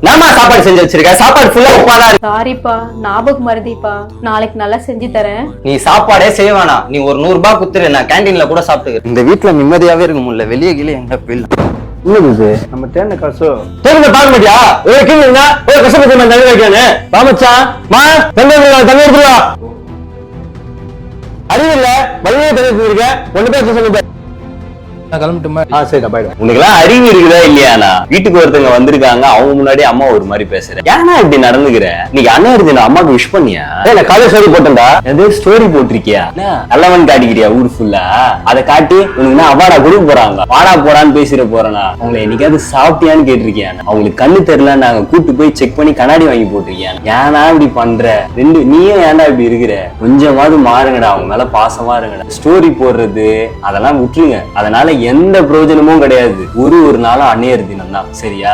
நாமா சாப்பாடு செஞ்சு வச்சிருக்க? சாப்பாடு ஃபுல்லா உப்பாதா இருக்கு. சாரிப்பா, ஞாபகம் மறதிப்பா. நாளைக்கு நல்லா செஞ்சு தரேன். நீ சாப்பாடே செய்ய வேணாம், நீ ஒரு 100 ரூபாய் குத்துரு, நான் கேண்டீன்ல கூட சாப்பிட்டுக்கிறேன். இந்த வீட்டுல நிம்மதியாவே இருக்க முடியல, வெளியே கீழே எங்க போயிடலாம். என்னது நம்ம தேர்ந்த காசு தேர்ந்த பார்க்க மாட்டியா? கீழா கஷ்டப்பட்டு தண்ணி வைக்கானு பாமச்சா மா தண்ணி தண்ணி எடுத்துருவா. அறிவில்ல வழியே தண்ணி இருக்க ஒண்ணு பேர் சொல்லுங்க. கிளம்பிட்டுமா? சரிடா பாய்டா. உனக்கெல்லாம் அறிவு இருக்குதா இல்லையானா? வீட்டுக்கு ஒருத்தவங்க வந்திருக்காங்க, அவங்க முன்னாடி அம்மா ஒரு மாதிரி பேசுறேன். ஏன்னா இப்படி நடந்துக்கிற? நீங்க அண்ணா இருந்து அம்மாக்கு விஷ் பண்ணியா? நான் காலேஜ் ஸ்டோரி போட்டேன்டா. எது ஸ்டோரி போட்டிருக்கியா? நல்லவன் காட்டிக்கிறியா ஊர் ஃபுல்லா? அதை காட்டி உனக்கு அவார்டா கொடுக்க போறாங்க. வாடா போறான்னு பேசிட போறேனா? அவங்களை என்னைக்காவது சாப்பிட்டியான்னு கேட்டிருக்கியா? அவங்களுக்கு கண்ணு தெரியல, நாங்க கூட்டு போய் செக் பண்ணி கண்ணாடி வாங்கி போட்டிருக்கியா? ஏன்னா இப்படி பண்ற? நீயும் ஏன்டா இப்படி இருக்கிற? கொஞ்சமாவது மாறுங்கடா, அவங்க மேல பாசமா இருங்கடா. ஸ்டோரி போடுறது அதெல்லாம் விட்டுருங்க. அதனால எந்த பிரயோஜனமும் கிடையாது. ஒரு நாளும் அன்னையர் தினம் தான், சரியா?